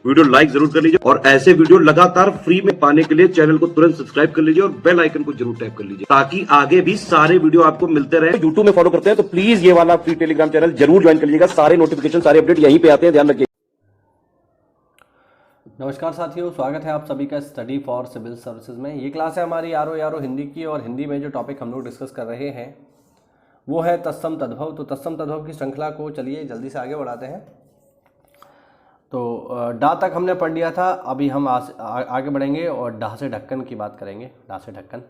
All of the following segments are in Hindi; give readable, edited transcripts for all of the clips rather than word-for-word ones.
वीडियो लाइक जरूर कर लीजिए और ऐसे वीडियो लगातार फ्री में पाने के लिए चैनल को तुरंत सब्सक्राइब कर लीजिए और बेल आइकन को जरूर टैप कर लीजिए ताकि आगे भी सारे वीडियो आपको मिलते रहे। यूट्यूब में फॉलो करते हैं तो प्लीज ये वाला फ्री टेलीग्राम चैनल जरूर ज्वाइन कर लीजिएगा। सारे नोटिफिकेशन सारे अपडेट यहीं पे आते हैं, ध्यान रखिए। नमस्कार साथियों, स्वागत है आप सभी का स्टडी फॉर सिविल सर्विसेज में। ये क्लास है हमारी यारो हिंदी की और हिंदी में जो टॉपिक हम लोग डिस्कस कर रहे हैं वो है तत्सम तद्भव। तो तत्सम तद्भव की श्रृंखला को चलिए जल्दी से आगे बढ़ाते हैं। तो डा तक हमने पढ़ लिया था, अभी हम आगे बढ़ेंगे और डा से ढक्कन की बात करेंगे। डा से ढक्कन,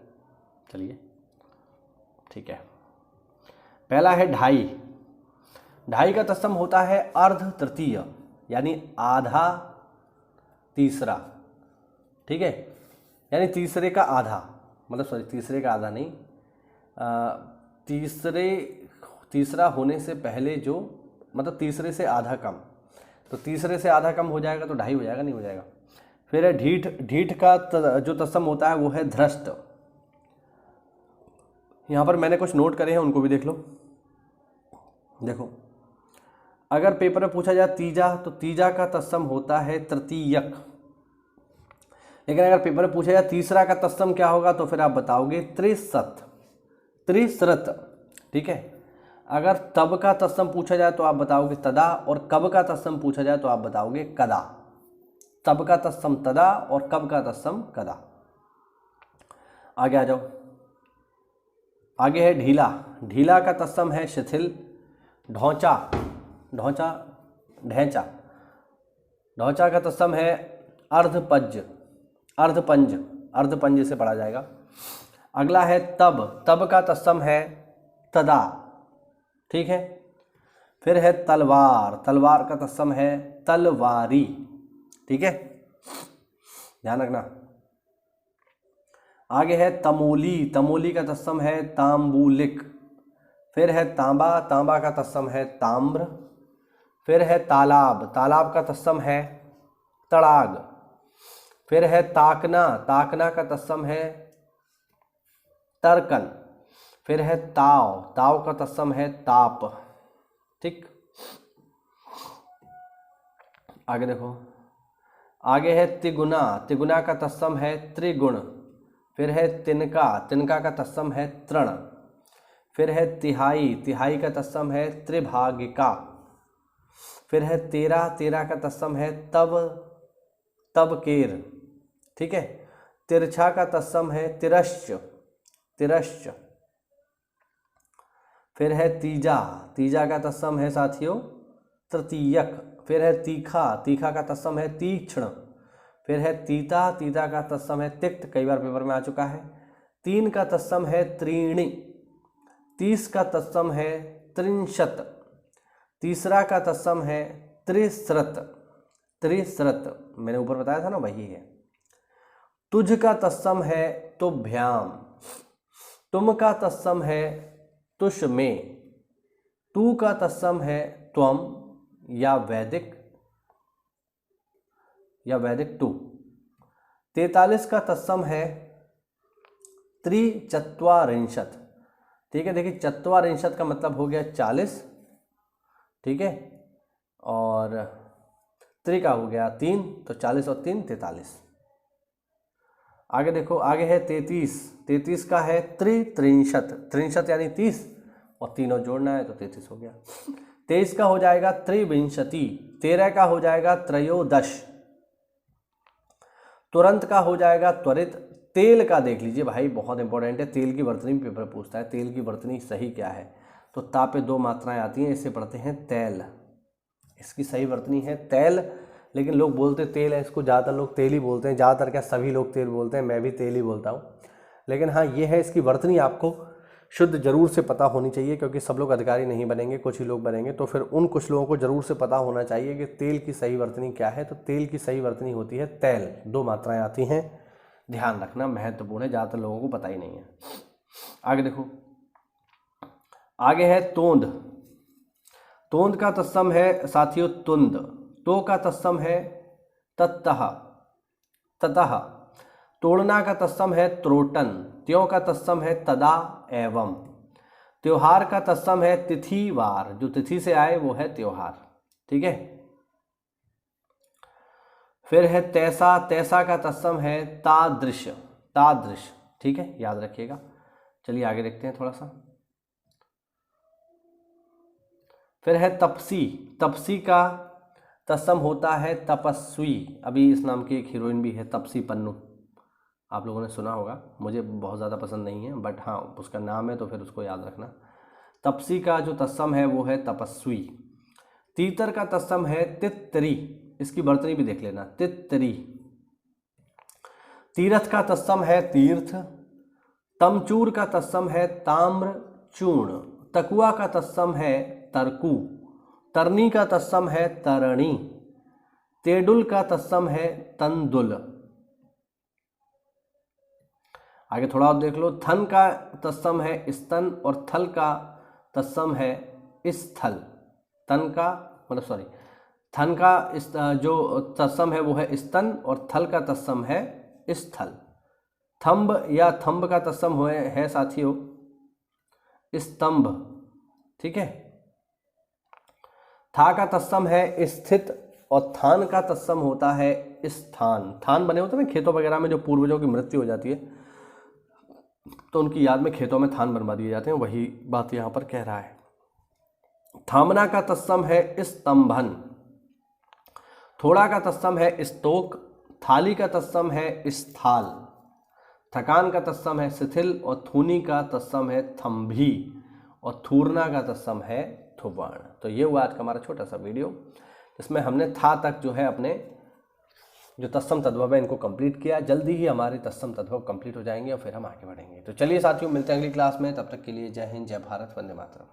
चलिए ठीक है। पहला है ढाई। ढाई का तत्सम होता है अर्ध तृतीय, यानी आधा तीसरा, ठीक है। यानी तीसरे का आधा, मतलब सॉरी तीसरे का आधा नहीं, तीसरा होने से पहले जो, मतलब तीसरे से आधा कम। तो तीसरे से आधा कम हो जाएगा तो ढाई हो जाएगा, नहीं हो जाएगा। फिर है ढीठ। ढीठ का जो तत्सम होता है वो है धृष्ट। यहाँ पर मैंने कुछ नोट करे हैं, उनको भी देख लो। देखो, अगर पेपर में पूछा जाए तीजा, तो तीजा का तत्सम होता है तृतीयक। लेकिन अगर पेपर में पूछा जाए तीसरा का तत्सम क्या होगा, तो फिर आप बताओगे त्रिसत, त्रिसृत, ठीक है। अगर तब का तत्सम पूछा जाए तो आप बताओगे तदा, और कब का तत्सम पूछा जाए तो आप बताओगे कदा। तब का तत्सम तदा और कब का तत्सम कदा। आगे आ जाओ। आगे है ढीला। ढीला का तत्सम है शिथिल। ढौंचा, ढौंचा, ढैंचा। ढौंचा का तत्सम है अर्धपंज, अर्धपंज, अर्धपंज से पढ़ा जाएगा। अगला है तब। तब का तत्सम है तदा, ठीक है। फिर है तलवार। तलवार का तत्सम है तलवारी, ठीक है, ध्यान रखना। आगे है तमोली। तमोली का तत्सम है तांबूलिक। फिर है तांबा। तांबा का तत्सम है ताम्र। फिर है तालाब। तालाब का तत्सम है तड़ाग। फिर है ताकना। ताकना का तत्सम है तर्कन। फिर है ताव। ताव का तत्सम है ताप, ठीक। आगे देखो, आगे है तिगुना। तिगुना का तत्सम है त्रिगुण। फिर है तिनका। तिनका का तत्सम है तृण। फिर है तिहाई। तिहाई का तत्सम है त्रिभागिका। फिर है तेरा। तेरा का तत्सम है तब, तबकेर, ठीक है। तिरछा का तत्सम है तिरश्च, तिरश्च। फिर है तीजा। तीजा का तत्सम है साथियों तृतीयक। फिर है तीखा। तीखा का तत्सम है तीक्ष्ण। फिर है तीता। तीता का तत्सम है तिक्त, कई बार पेपर में आ चुका है। तीन का तत्सम है त्रीणि। 30 का तत्सम है त्रिंशत। तीसरा का तत्सम है त्रिसृत, त्रिसृत, मैंने ऊपर बताया था ना, वही है। तुझ का तत्सम है तुभ्याम। तुम का तत्सम है तुष में। तू का तत्सम है त्वम या वैदिक, या वैदिक टू। 43 का तत्सम है त्रिचत्वारिंशत, ठीक है। देखिए, चत्वारिंशत का मतलब हो गया 40, ठीक है, और त्रि का हो गया 3, तो 40 और 3 43। आगे देखो, आगे है 33। 33 का है त्रित्रिंशत। त्रिंशत यानी 30, और तीनों जोड़ना है तो 33 हो गया। 23 का हो जाएगा त्रिविंशति। 13 का हो जाएगा त्रयोदश। तुरंत का हो जाएगा त्वरित। तेल का देख लीजिए भाई, बहुत इंपॉर्टेंट है। तेल की वर्तनी पेपर पूछता है, तेल की वर्तनी सही क्या है, तो ता पे 2 मात्राएं आती हैं, इसे पढ़ते हैं तैल। इसकी सही वर्तनी है तैल, लेकिन लोग बोलते तेल है, इसको ज़्यादातर लोग तेल ही बोलते हैं। ज़्यादातर क्या, सभी लोग तेल बोलते हैं, मैं भी तेल ही बोलता हूँ। लेकिन हाँ, ये है, इसकी वर्तनी आपको शुद्ध जरूर से पता होनी चाहिए, क्योंकि सब लोग अधिकारी नहीं बनेंगे, कुछ ही लोग बनेंगे। तो फिर उन कुछ लोगों को जरूर से पता होना चाहिए कि तेल की सही वर्तनी क्या है। तो तेल की सही वर्तनी होती है तैल। 2 मात्राएं आती हैं, ध्यान रखना, महत्वपूर्ण है, ज़्यादातर लोगों को पता ही नहीं है। आगे देखो, आगे है तोंद। तोंद का तत्सम है साथियों तुंद। तो का तत्सम है ततः, ततः। तोड़ना का तत्सम है त्रोटन। त्यों का तत्सम है तदा एवं। त्योहार का तत्सम है तिथिवार, जो तिथि से आए वो है त्योहार, ठीक है। फिर है तैसा, तैसा का तत्सम है तादृश, तादृश, ठीक है, याद रखिएगा। चलिए आगे देखते हैं थोड़ा सा। फिर है तपसी, तपसी का तत्सम होता है तपस्वी। अभी इस नाम की एक हीरोइन भी है तपसी पन्नू, आप लोगों ने सुना होगा, मुझे बहुत ज़्यादा पसंद नहीं है बट हाँ उसका नाम है तो फिर उसको याद रखना। तपसी का जो तत्सम है वो है तपस्वी। तीतर का तत्सम है तितरी, इसकी बर्तनी भी देख लेना, तितरी। तीरथ का तत्सम है तीर्थ। तमचूर का तत्सम है ताम्र चूर्ण। तकुआ का तत्सम है तरकू। तरनी का तत्सम है तरणी। तेडुल का तत्सम है तंदुल। आगे थोड़ा और देख लो। थन का तत्सम है स्तन और थल का तत्सम है स्थल। तन का मतलब सॉरी, थन का जो तत्सम है वो है स्तन और थल का तत्सम है स्थल। थंब या थंब का तत्सम है साथियों स्तंभ, ठीक है। था का तत्सम है स्थित और थान का तत्सम होता है स्थान। थान बने होते हैं ना खेतों वगैरह में, जो पूर्वजों की मृत्यु हो जाती है तो उनकी याद में खेतों में थान बनवा दिए जाते हैं, वही बात यहाँ पर कह रहा है। थामना का तत्सम है स्तंभन। थोड़ा का तत्सम है स्तोक। थाली का तत्सम है स्थाल। थकान का तत्सम है शिथिल और थूनी का तत्सम है थंभी और थूरना का तत्सम है थुबाण। तो ये हुआ आज का हमारा छोटा सा वीडियो, जिसमें हमने था तक जो है अपने जो तत्सम तद्भव है इनको कंप्लीट किया। जल्दी ही हमारे तत्सम तद्भव कंप्लीट हो जाएंगे और फिर हम आगे बढ़ेंगे। तो चलिए साथियों, मिलते हैं अगली क्लास में, तब तक के लिए जय हिंद, जय भारत, वंदे मातरम।